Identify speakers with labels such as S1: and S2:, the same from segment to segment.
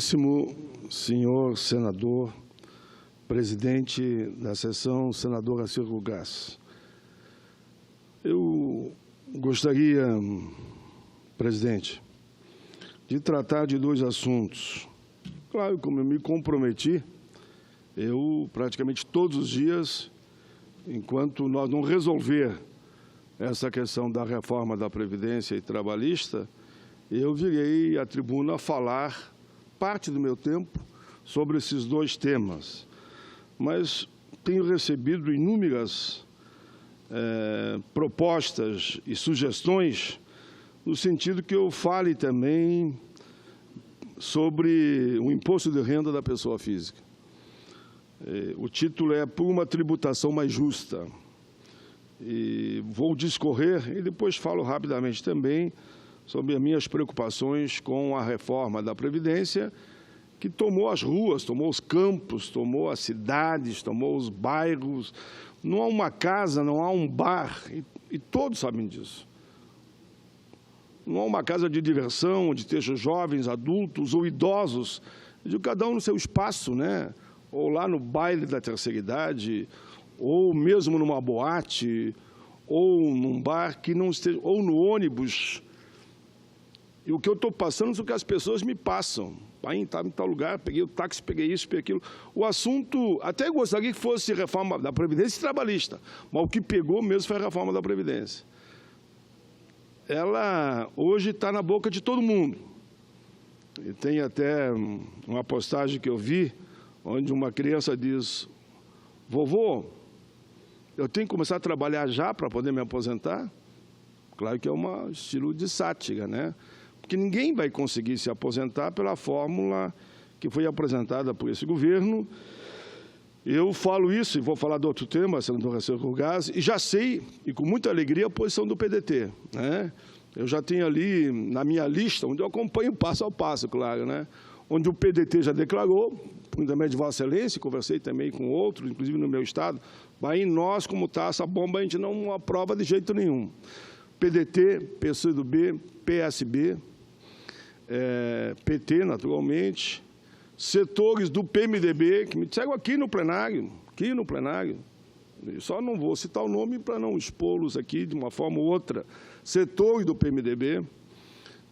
S1: Senhor senador, presidente da sessão, senador Acirgo Gás. Eu gostaria, presidente, de tratar de dois assuntos. Claro, como eu me comprometi, eu praticamente todos os dias, enquanto nós não resolver essa questão da reforma da Previdência e trabalhista, eu virei à tribuna falar parte do meu tempo sobre esses dois temas. Mas tenho recebido inúmeras propostas e sugestões no sentido que eu fale também sobre o imposto de renda da pessoa física. O título é Por uma tributação mais justa. E vou discorrer e depois falo rapidamente também sobre as minhas preocupações com a reforma da Previdência, que tomou as ruas, tomou os campos, tomou as cidades, tomou os bairros. Não há uma casa, não há um bar, e todos sabem disso. Não há uma casa de diversão, onde estejam jovens, adultos ou idosos, de cada um no seu espaço, né? Ou lá no baile da terceira idade, ou mesmo numa boate, ou num bar que não esteja, ou no ônibus. E o que eu estou passando é o que as pessoas me passam. Pai, estava em tal lugar, peguei o táxi, peguei isso, peguei aquilo. O assunto, até gostaria que fosse reforma da Previdência trabalhista, mas o que pegou mesmo foi a reforma da Previdência. Ela hoje está na boca de todo mundo. E tem até uma postagem que eu vi, onde uma criança diz: vovô, eu tenho que começar a trabalhar já para poder me aposentar? Claro que é um estilo de sátira, né? Porque ninguém vai conseguir se aposentar pela fórmula que foi apresentada por esse governo. Eu falo isso, e vou falar de outro tema, senador Acirgo Gás, e já sei, e com muita alegria, a posição do PDT, né? Eu já tenho ali, na minha lista, onde eu acompanho passo a passo, claro, né? Onde o PDT já declarou, por intermédio de Vossa Excelência, conversei também com outros, inclusive no meu estado, mas em nós, como está essa bomba, a gente não aprova de jeito nenhum. PDT, PCdoB, PSB, PT, naturalmente, setores do PMDB, que me disseram aqui no plenário, eu só não vou citar o nome para não expô-los aqui de uma forma ou outra, setores do PMDB.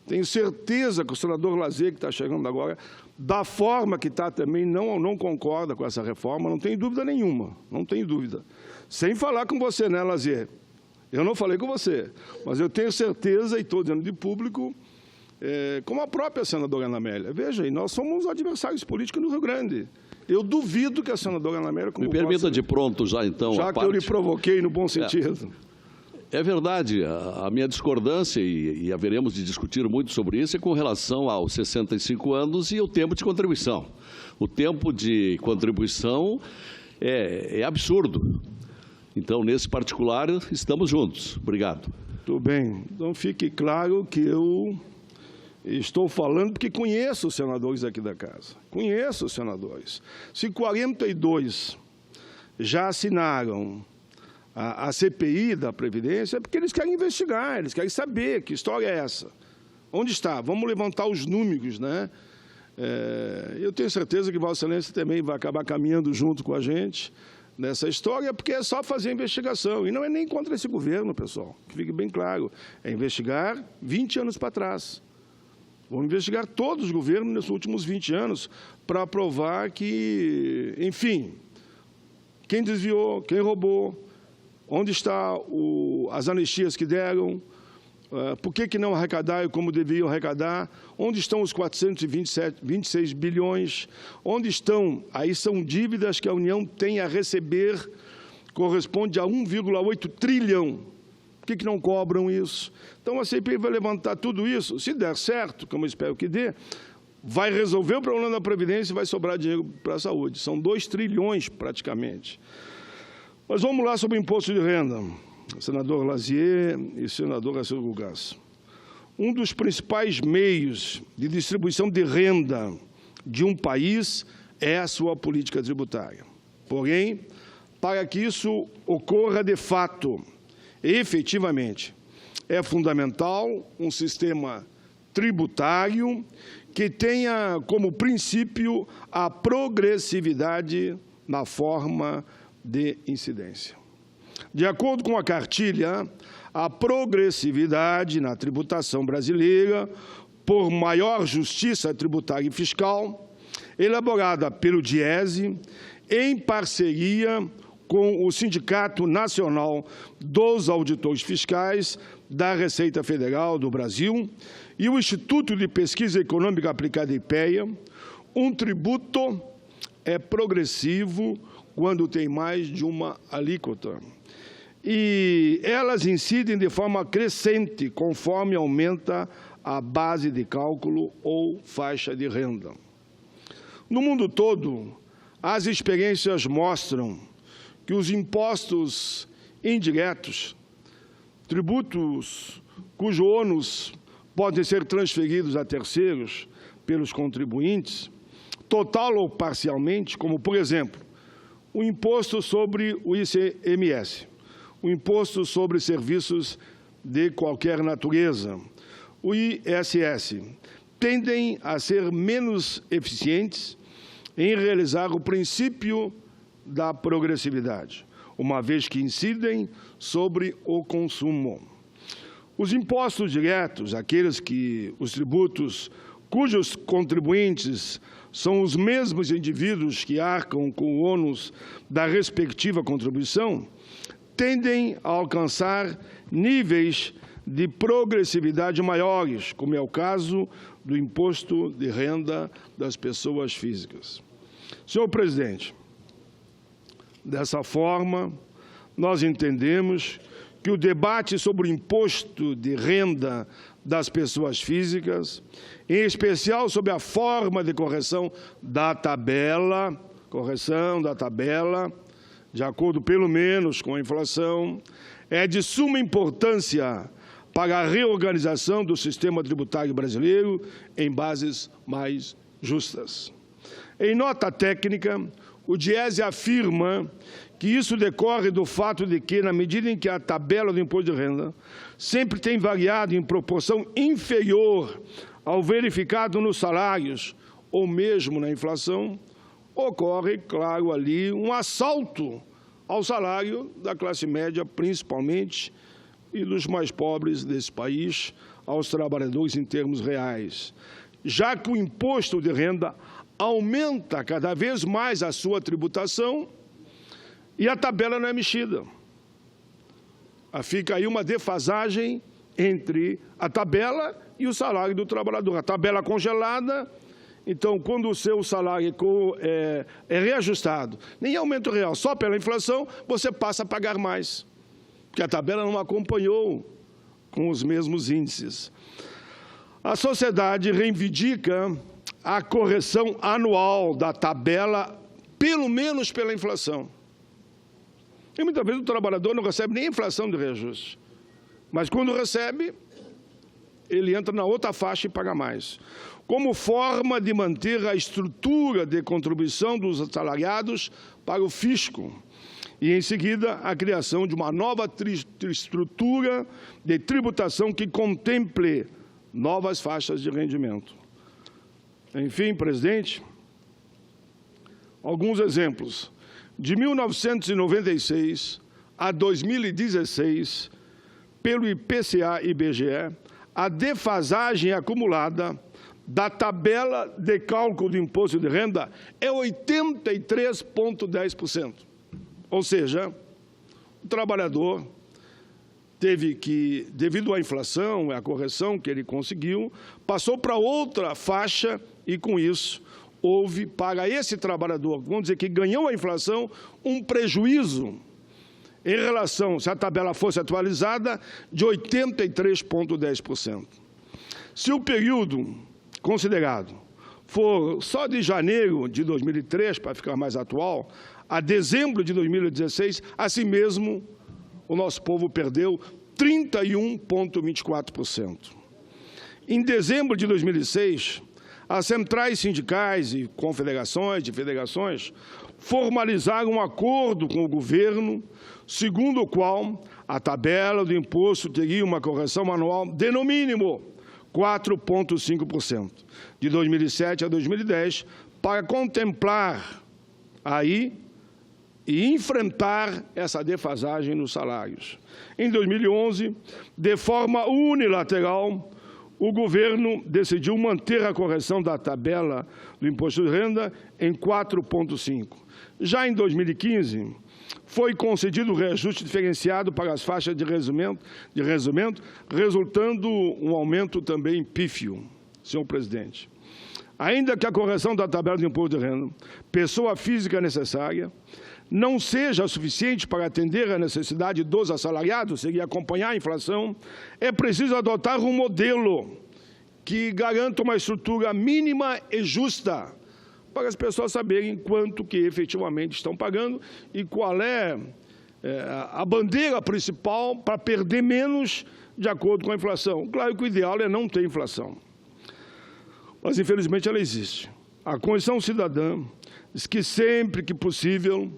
S1: Tenho certeza que o senador Lazier, que está chegando agora, da forma que está também, não concorda com essa reforma, não tem dúvida nenhuma, não tem dúvida. Sem falar com você, né, Lazier? Eu não falei com você, mas eu tenho certeza, e estou dizendo de público, como a própria senadora Ana Amélia. Veja, nós somos adversários políticos no Rio Grande. Eu duvido que a senadora Ana Amélia...
S2: Me permita de pronto já, então,
S1: já que eu lhe provoquei no bom sentido.
S2: É verdade, a minha discordância, e haveremos de discutir muito sobre isso, é com relação aos 65 anos e o tempo de contribuição. O tempo de contribuição é absurdo. Então, nesse particular, estamos juntos. Obrigado.
S1: Tudo bem. Então, fique claro que eu estou falando porque conheço os senadores aqui da casa. Conheço os senadores. Se 42 já assinaram a CPI da Previdência, é porque eles querem investigar, eles querem saber que história é essa. Onde está? Vamos levantar os números, né? Eu tenho certeza que Vossa Excelência também vai acabar caminhando junto com a gente nessa história, porque é só fazer a investigação. E não é nem contra esse governo, pessoal, que fique bem claro. É investigar 20 anos para trás. Vamos investigar todos os governos nesses últimos 20 anos para provar que, enfim, quem desviou, quem roubou, onde estão as anistias que deram, por que não arrecadaram como deviam arrecadar, onde estão os 426 bilhões, onde estão, aí são dívidas que a União tem a receber, corresponde a 1,8 trilhão. Por que não cobram isso? Então, a CPI vai levantar tudo isso. Se der certo, como eu espero que dê, vai resolver o problema da Previdência e vai sobrar dinheiro para a saúde. São 2 trilhões, praticamente. Mas vamos lá sobre o imposto de renda. Senador Lazier e senador Acirgo Gás. Um dos principais meios de distribuição de renda de um país é a sua política tributária. Porém, para que isso ocorra de fato, efetivamente, é fundamental um sistema tributário que tenha como princípio a progressividade na forma de incidência. De acordo com a cartilha, a progressividade na tributação brasileira, por maior justiça tributária e fiscal, elaborada pelo DIESE, em parceria com o Sindicato Nacional dos Auditores Fiscais da Receita Federal do Brasil e o Instituto de Pesquisa Econômica Aplicada IPEA, um tributo é progressivo quando tem mais de uma alíquota. E elas incidem de forma crescente conforme aumenta a base de cálculo ou faixa de renda. No mundo todo, as experiências mostram que os impostos indiretos, tributos cujo ônus podem ser transferidos a terceiros pelos contribuintes, total ou parcialmente, como, por exemplo, o imposto sobre o ICMS, o imposto sobre serviços de qualquer natureza, o ISS, tendem a ser menos eficientes em realizar o princípio da progressividade, uma vez que incidem sobre o consumo. Os impostos diretos, os tributos cujos contribuintes são os mesmos indivíduos que arcam com o ônus da respectiva contribuição, tendem a alcançar níveis de progressividade maiores, como é o caso do imposto de renda das pessoas físicas. Senhor presidente, dessa forma, nós entendemos que o debate sobre o imposto de renda das pessoas físicas, em especial sobre a forma de correção da tabela, de acordo pelo menos com a inflação, é de suma importância para a reorganização do sistema tributário brasileiro em bases mais justas. Em nota técnica, o DIESE afirma que isso decorre do fato de que, na medida em que a tabela do imposto de renda sempre tem variado em proporção inferior ao verificado nos salários ou mesmo na inflação, ocorre, claro, ali um assalto ao salário da classe média, principalmente, e dos mais pobres desse país, aos trabalhadores em termos reais, já que o imposto de renda aumenta cada vez mais a sua tributação e a tabela não é mexida. Fica aí uma defasagem entre a tabela e o salário do trabalhador. A tabela congelada, então, quando o seu salário é reajustado, nem aumento real, só pela inflação, você passa a pagar mais, porque a tabela não acompanhou com os mesmos índices. A sociedade reivindica a correção anual da tabela, pelo menos pela inflação. E muitas vezes o trabalhador não recebe nem a inflação de reajuste, mas quando recebe, ele entra na outra faixa e paga mais. Como forma de manter a estrutura de contribuição dos assalariados para o fisco e, em seguida, a criação de uma nova estrutura de tributação que contemple novas faixas de rendimento. Enfim, presidente, alguns exemplos. De 1996 a 2016, pelo IPCA e IBGE, a defasagem acumulada da tabela de cálculo do imposto de renda é 83,10%. Ou seja, o trabalhador teve que, devido à inflação, a correção que ele conseguiu, passou para outra faixa e, com isso, houve para esse trabalhador, vamos dizer que ganhou a inflação, um prejuízo em relação, se a tabela fosse atualizada, de 83,10%. Se o período considerado for só de janeiro de 2003, para ficar mais atual, a dezembro de 2016, assim mesmo, o nosso povo perdeu 31,24%. Em dezembro de 2006, as centrais sindicais e confederações e federações formalizaram um acordo com o governo, segundo o qual a tabela do imposto teria uma correção anual de, no mínimo, 4,5%, de 2007 a 2010, para contemplar aí e enfrentar essa defasagem nos salários. Em 2011, de forma unilateral, o governo decidiu manter a correção da tabela do imposto de renda em 4,5%. Já em 2015, foi concedido reajuste diferenciado para as faixas de resumento, resultando um aumento também pífio, senhor presidente. Ainda que a correção da tabela do imposto de renda, pessoa física necessária, não seja suficiente para atender a necessidade dos assalariados, seria acompanhar a inflação, é preciso adotar um modelo que garanta uma estrutura mínima e justa para as pessoas saberem quanto que efetivamente estão pagando e qual é a bandeira principal para perder menos de acordo com a inflação. Claro que o ideal é não ter inflação, mas infelizmente ela existe. A Constituição Cidadã diz que sempre que possível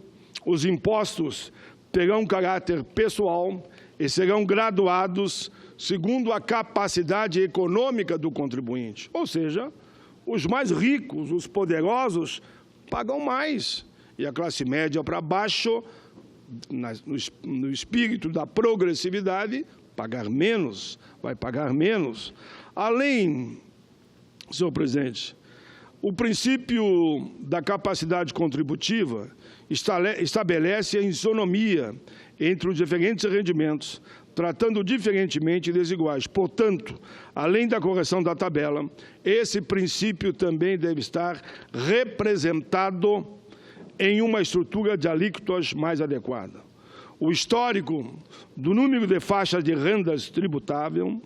S1: os impostos terão caráter pessoal e serão graduados segundo a capacidade econômica do contribuinte, ou seja, os mais ricos, os poderosos, pagam mais. E a classe média para baixo, no espírito da progressividade, vai pagar menos. Além, senhor presidente, o princípio da capacidade contributiva estabelece a isonomia entre os diferentes rendimentos, tratando diferentemente desiguais. Portanto, além da correção da tabela, esse princípio também deve estar representado em uma estrutura de alíquotas mais adequada. O histórico do número de faixas de rendas tributável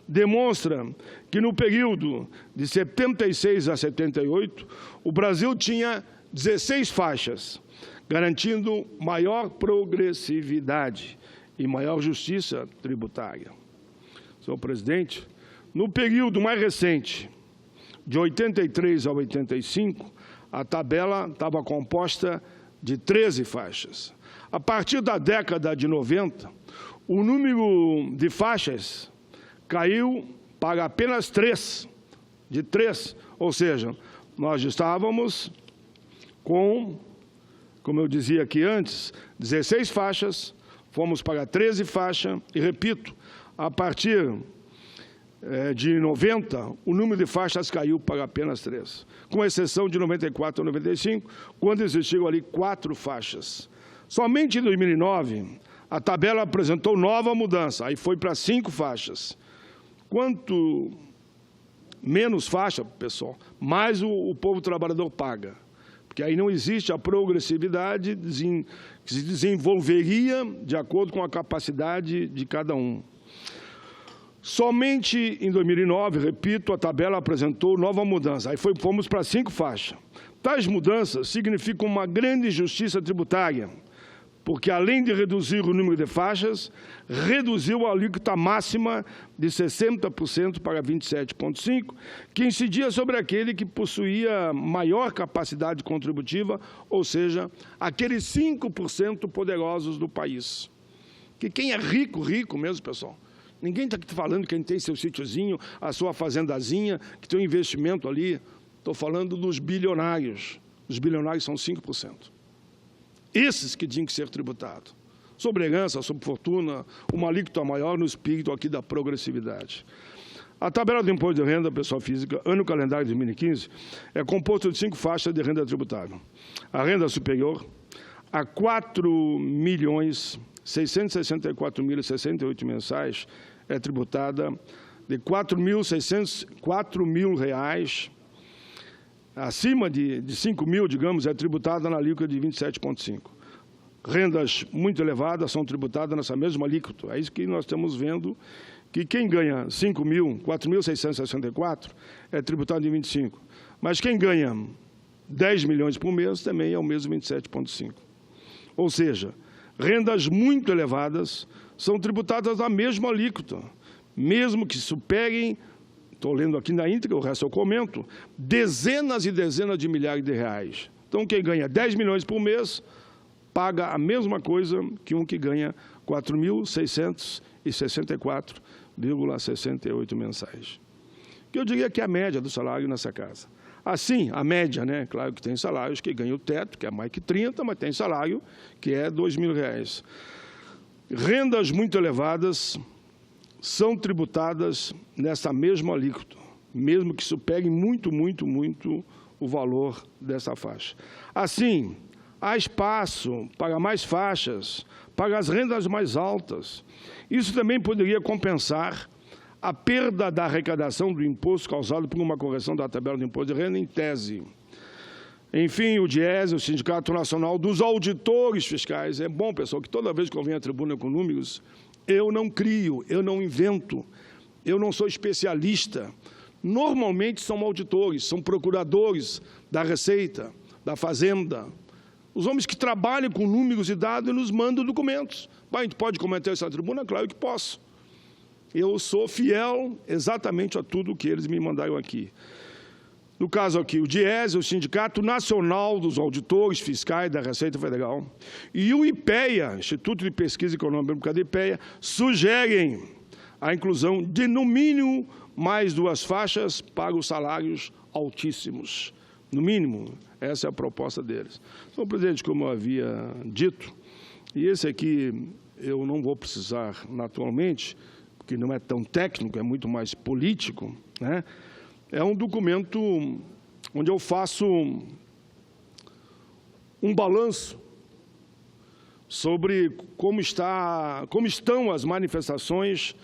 S1: demonstra que no período de 76 a 78, o Brasil tinha 16 faixas, garantindo maior progressividade e maior justiça tributária. Senhor presidente, no período mais recente, de 83 a 85, a tabela estava composta de 13 faixas. A partir da década de 90, o número de faixas caiu para apenas 3, ou seja, nós estávamos com, como eu dizia aqui antes, 16 faixas, fomos para 13 faixas e, repito, a partir de 90, o número de faixas caiu para apenas 3, com exceção de 94 a 95, quando existiam ali 4 faixas. Somente em 2009, a tabela apresentou nova mudança, aí foi para 5 faixas. Quanto menos faixa, pessoal, mais o povo trabalhador paga, porque aí não existe a progressividade que se desenvolveria de acordo com a capacidade de cada um. Somente em 2009, repito, a tabela apresentou nova mudança, aí fomos para 5 faixas. Tais mudanças significam uma grande justiça tributária, porque, além de reduzir o número de faixas, reduziu a alíquota máxima de 60% para 27,5%, que incidia sobre aquele que possuía maior capacidade contributiva, ou seja, aqueles 5% poderosos do país. Que quem é rico, rico mesmo, pessoal. Ninguém está aqui falando que quem tem seu sítiozinho, a sua fazendazinha, que tem um investimento ali. Estou falando dos bilionários. Os bilionários são 5%. Esses que tinham que ser tributados. Sobre herança, sobre fortuna, uma alíquota maior no espírito aqui da progressividade. A tabela do imposto de renda pessoal física, ano calendário de 2015, é composta de 5 faixas de renda tributável. A renda superior a R$ 4.664.068 mensais é tributada de R$ 4.000, acima de 5 mil, digamos, é tributada na alíquota de 27,5. Rendas muito elevadas são tributadas nessa mesma alíquota. É isso que nós estamos vendo, que quem ganha 5 mil, 4.664, é tributado em 25. Mas quem ganha 10 milhões por mês também é o mesmo 27,5. Ou seja, rendas muito elevadas são tributadas na mesma alíquota, mesmo que superem, estou lendo aqui na íntegra, o resto eu comento, dezenas e dezenas de milhares de reais. Então, quem ganha 10 milhões por mês, paga a mesma coisa que um que ganha 4.664,68 mensais. que eu diria que é a média do salário nessa casa. Assim, a média, né? Claro que tem salários que ganham o teto, que é mais que 30, mas tem salário que é R$2.000. Rendas muito elevadas são tributadas nessa mesma alíquota, mesmo que supere muito o valor dessa faixa. Assim, há espaço para mais faixas, para as rendas mais altas. Isso também poderia compensar a perda da arrecadação do imposto causado por uma correção da tabela do imposto de renda em tese. Enfim, o DIES, o Sindicato Nacional dos Auditores Fiscais. É bom, pessoal, que toda vez que eu venho à tribuna com números, eu não crio, eu não invento, eu não sou especialista. Normalmente são auditores, são procuradores da Receita, da Fazenda, os homens que trabalham com números e dados e nos mandam documentos. A gente pode comentar isso na tribuna? Claro que posso. Eu sou fiel exatamente a tudo que eles me mandaram aqui. No caso aqui, o DIES, o Sindicato Nacional dos Auditores Fiscais da Receita Federal, e o IPEA, Instituto de Pesquisa Econômica do IPEA, sugerem a inclusão de, no mínimo, mais 2 faixas para os salários altíssimos. No mínimo, essa é a proposta deles. Senhor presidente, como eu havia dito, e esse aqui eu não vou precisar naturalmente, que não é tão técnico, é muito mais político, né? É um documento onde eu faço um balanço sobre como estão as manifestações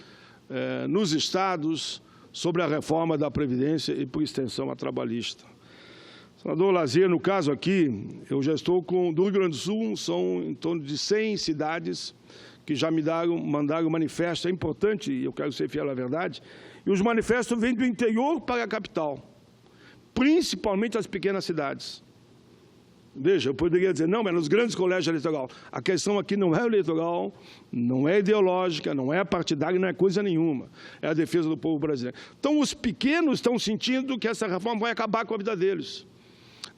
S1: nos estados sobre a reforma da Previdência e, por extensão, a trabalhista. Senador Lazier, no caso aqui, eu já estou do Rio Grande do Sul, são em torno de 100 cidades que já mandaram manifesto. É importante, e eu quero ser fiel à verdade, e os manifestos vêm do interior para a capital, principalmente as pequenas cidades. Veja, eu poderia dizer, não, mas nos grandes colégios eleitorais. A questão aqui não é eleitoral, não é ideológica, não é partidária, não é coisa nenhuma. É a defesa do povo brasileiro. Então, os pequenos estão sentindo que essa reforma vai acabar com a vida deles.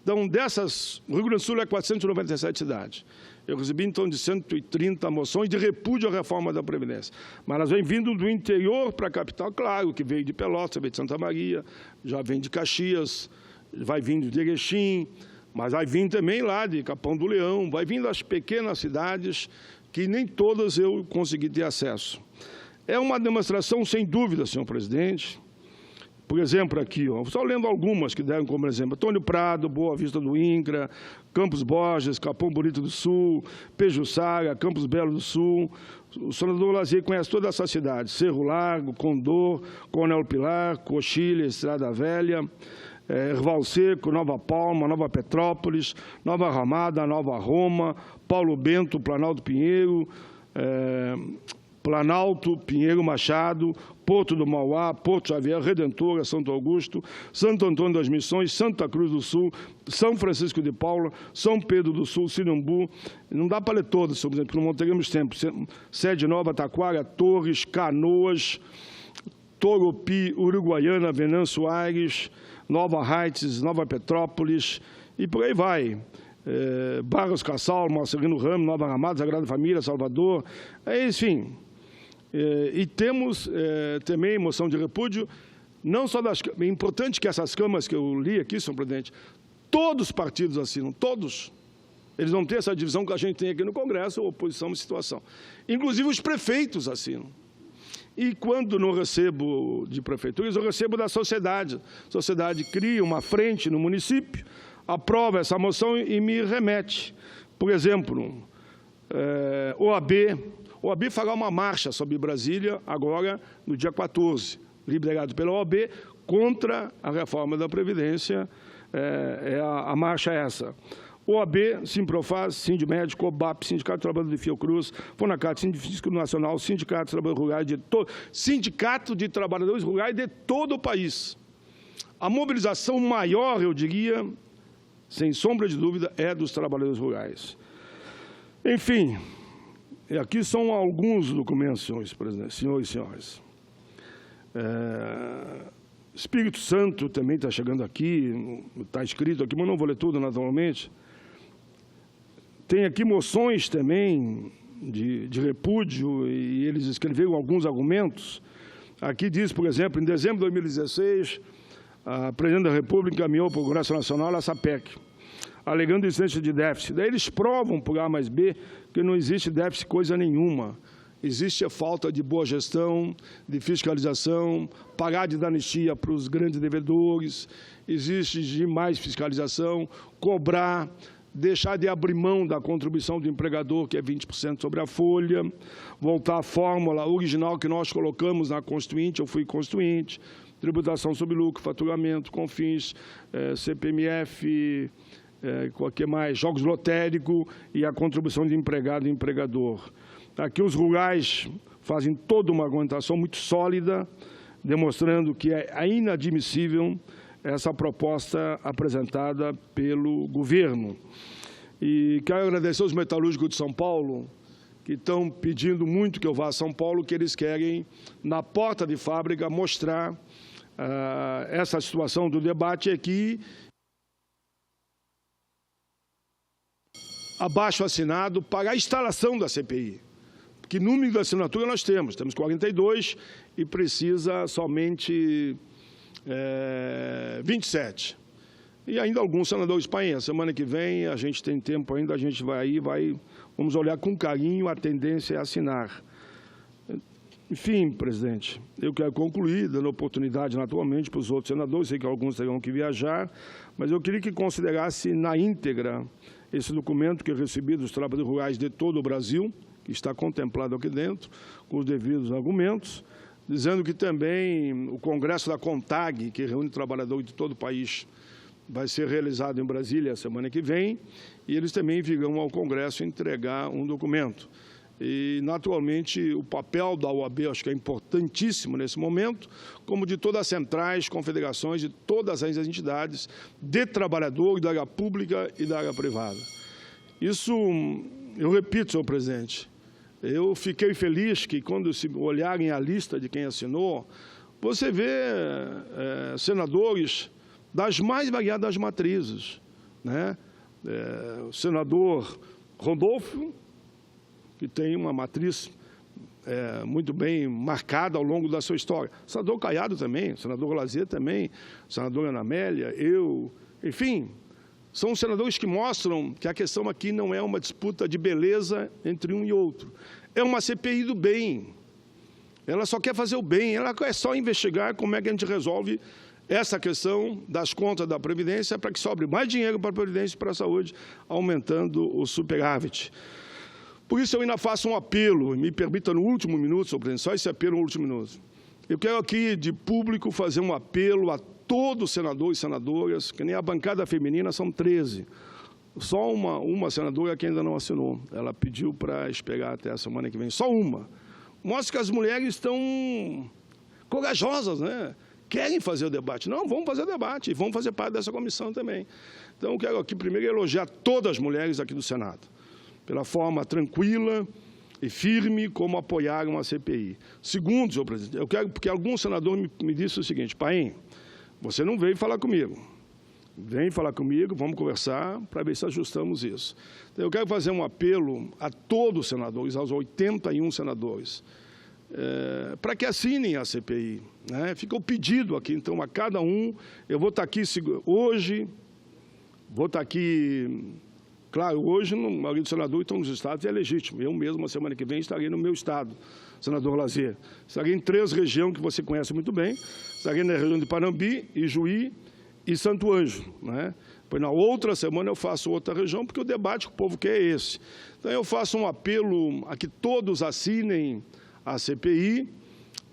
S1: Então, dessas, o Rio Grande do Sul é 497 cidades. Eu recebi, então, de 130 moções de repúdio à reforma da Previdência. Mas elas vêm vindo do interior para a capital, claro, que veio de Pelotas, veio de Santa Maria, já vem de Caxias, vai vindo de Erechim, mas vai vir também lá de Capão do Leão, vai vindo das pequenas cidades que nem todas eu consegui ter acesso. É uma demonstração, sem dúvida, senhor presidente. Por exemplo, aqui, ó, só lendo algumas que deram como exemplo: Antônio Prado, Boa Vista do INCRA, Campos Borges, Capão Bonito do Sul, Pejuçara, Campos Belo do Sul. O senador Lazier conhece toda essa cidade: Cerro Largo, Condor, Coronel Pilar, Coxilha, Estrada Velha, Erval Seco, Nova Palma, Nova Petrópolis, Nova Ramada, Nova Roma, Paulo Bento, Planalto Pinheiro, Planalto, Pinheiro Machado, Porto do Mauá, Porto Xavier, Redentora, Santo Augusto, Santo Antônio das Missões, Santa Cruz do Sul, São Francisco de Paula, São Pedro do Sul, Sinambu. Não dá para ler todas, senhor presidente, porque não teremos tempo. Sede Nova, Taquara, Torres, Canoas, Toropi, Uruguaiana, Venâncio Aires, Nova Heights, Nova Petrópolis e por aí vai. Barros Cassal, Marcelino Ramos, Nova Ramada, Sagrada Família, Salvador, enfim. E temos também moção de repúdio, não só das... É importante que essas câmaras que eu li aqui, senhor presidente, todos os partidos assinam, todos. Eles não têm essa divisão que a gente tem aqui no Congresso, oposição e situação. Inclusive os prefeitos assinam. E quando não recebo de prefeituras, eu recebo da sociedade. A sociedade cria uma frente no município, aprova essa moção e me remete. Por exemplo, OAB fará uma marcha sobre Brasília agora no dia 14, liderado pela OAB, contra a reforma da Previdência. A marcha é essa. OAB, Simprofaz, Sindmed, COBAP, Sindicato de Trabalhadores de Fiocruz, Fonacat, Sindicato Nacional, Sindicato de Trabalhadores Rurais, Sindicato de Trabalhadores Rurais de todo o país. A mobilização maior, eu diria, sem sombra de dúvida, é dos trabalhadores rurais. Enfim, aqui são alguns documentos, senhores e senhores. Espírito Santo também está chegando aqui, está escrito aqui, mas não vou ler tudo naturalmente. Tem aqui moções também de repúdio, e eles escreveram alguns argumentos. Aqui diz, por exemplo, em dezembro de 2016, a Presidente da República encaminhou para o Congresso Nacional essa PEC, alegando existência de déficit. Daí eles provam, por A mais B, que não existe déficit coisa nenhuma. Existe a falta de boa gestão, de fiscalização, pagar de anistia para os grandes devedores, existe de mais fiscalização, cobrar, deixar de abrir mão da contribuição do empregador, que é 20% sobre a folha, voltar à fórmula original que nós colocamos na Constituinte, eu fui constituinte, tributação sobre lucro, faturamento, CONFINS, CPMF, o que mais? Jogos lotéricos e a contribuição de empregado e empregador. Aqui os rurais fazem toda uma argumentação muito sólida, demonstrando que é inadmissível essa proposta apresentada pelo governo. E quero agradecer aos metalúrgicos de São Paulo, que estão pedindo muito que eu vá a São Paulo, que eles querem, na porta de fábrica, mostrar essa situação do debate aqui. Abaixo assinado para a instalação da CPI. Que número de assinatura nós temos? Temos 42 e precisa somente 27. E ainda alguns senadores painhas. Semana que vem, a gente tem tempo ainda, a gente vai aí, vamos olhar com carinho, a tendência é assinar. Enfim, presidente, eu quero concluir, dando oportunidade naturalmente para os outros senadores, sei que alguns terão que viajar, mas eu queria que considerasse na íntegra esse documento que eu recebi dos trabalhadores rurais de todo o Brasil, que está contemplado aqui dentro, com os devidos argumentos, dizendo que também o Congresso da CONTAG, que reúne trabalhadores de todo o país, vai ser realizado em Brasília a semana que vem, e eles também virão ao Congresso entregar um documento. E, naturalmente, o papel da OAB acho que é importantíssimo nesse momento, como de todas as centrais, confederações, de todas as entidades de trabalhadores da área pública e da área privada. Isso, eu repito, senhor presidente, eu fiquei feliz que, quando se olharem a lista de quem assinou, você vê senadores das mais variadas matrizes, né? O senador Randolfo, que tem uma matriz muito bem marcada ao longo da sua história. O senador Caiado também, o senador Lazier também, a senadora Ana Amélia, eu, enfim, são senadores que mostram que a questão aqui não é uma disputa de beleza entre um e outro. É uma CPI do bem. Ela só quer fazer o bem, ela quer só investigar como é que a gente resolve essa questão das contas da Previdência para que sobre mais dinheiro para a Previdência e para a saúde, aumentando o superávit. Por isso, eu ainda faço um apelo, me permita no último minuto, senhor presidente, só esse apelo no último minuto. Eu quero aqui, de público, fazer um apelo a todos os senadores e senadoras, que nem a bancada feminina são 13. Só uma senadora que ainda não assinou. Ela pediu para esperar até a semana que vem. Só uma. Mostra que as mulheres estão corajosas, né? Querem fazer o debate. Não, vamos fazer o debate e vamos fazer parte dessa comissão também. Então, eu quero aqui primeiro elogiar todas as mulheres aqui do Senado, pela forma tranquila e firme como apoiaram a CPI. Segundo, senhor presidente, eu quero, porque algum senador me disse o seguinte: Paim, você não veio falar comigo. Vem falar comigo, vamos conversar para ver se ajustamos isso. Então, eu quero fazer um apelo a todos os senadores, aos 81 senadores, para que assinem a CPI. Né? Fica o pedido aqui, então, a cada um. Eu vou estar aqui hoje, vou estar aqui, claro, hoje, a maioria dos senadores estão nos estados e é legítimo. Eu mesmo, na semana que vem, estarei no meu estado, senador Lazier. Estarei em 3 regiões que você conhece muito bem. Estarei na região de Panambi, Ijuí e Santo Ângelo. Né? Depois, na outra semana, eu faço outra região, porque o debate que o povo quer é esse. Então, eu faço um apelo a que todos assinem a CPI,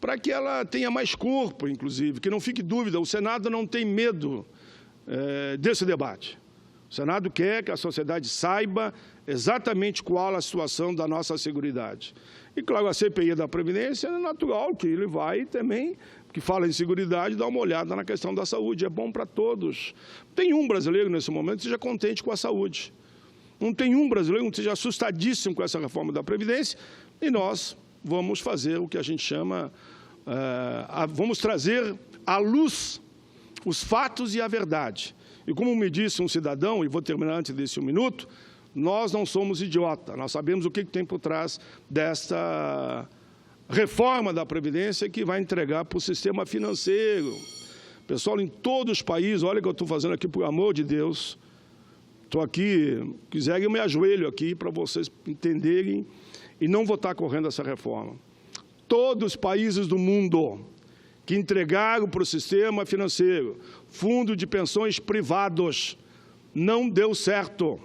S1: para que ela tenha mais corpo, inclusive, que não fique dúvida, o Senado não tem medo desse debate. O Senado quer que a sociedade saiba exatamente qual a situação da nossa seguridade. E, claro, a CPI da Previdência é natural que ele vai também, que fala em seguridade, dar uma olhada na questão da saúde. É bom para todos. Tem um brasileiro, nesse momento, que seja contente com a saúde. Não tem um brasileiro que seja assustadíssimo com essa reforma da Previdência, e nós vamos fazer o que a gente chama, vamos trazer à luz os fatos e a verdade. E como me disse um cidadão, e vou terminar antes desse 1 minuto, nós não somos idiotas, nós sabemos o que tem por trás desta reforma da Previdência que vai entregar para o sistema financeiro. Pessoal, em todos os países, olha o que eu estou fazendo aqui, por amor de Deus. Estou aqui, quiserem eu me ajoelho aqui para vocês entenderem e não vou estar correndo essa reforma. Todos os países do mundo que entregaram para o sistema financeiro fundo de pensões privados, não deu certo.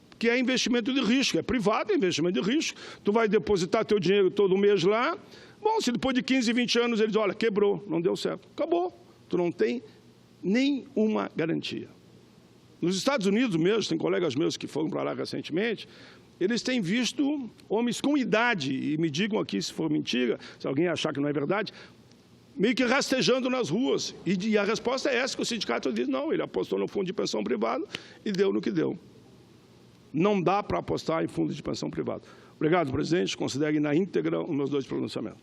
S1: Porque é investimento de risco, é privado, é investimento de risco. Tu vai depositar teu dinheiro todo mês lá. Bom, se depois de 15, 20 anos eles olha, quebrou, não deu certo. Acabou. Tu não tem nenhuma garantia. Nos Estados Unidos mesmo, tem colegas meus que foram para lá recentemente, eles têm visto homens com idade, e me digam aqui se for mentira, se alguém achar que não é verdade, meio que rastejando nas ruas. E a resposta é essa, que o sindicato diz, não, ele apostou no fundo de pensão privado e deu no que deu. Não dá para apostar em fundo de pensão privado. Obrigado, presidente. Considere na íntegra os meus 2 pronunciamentos.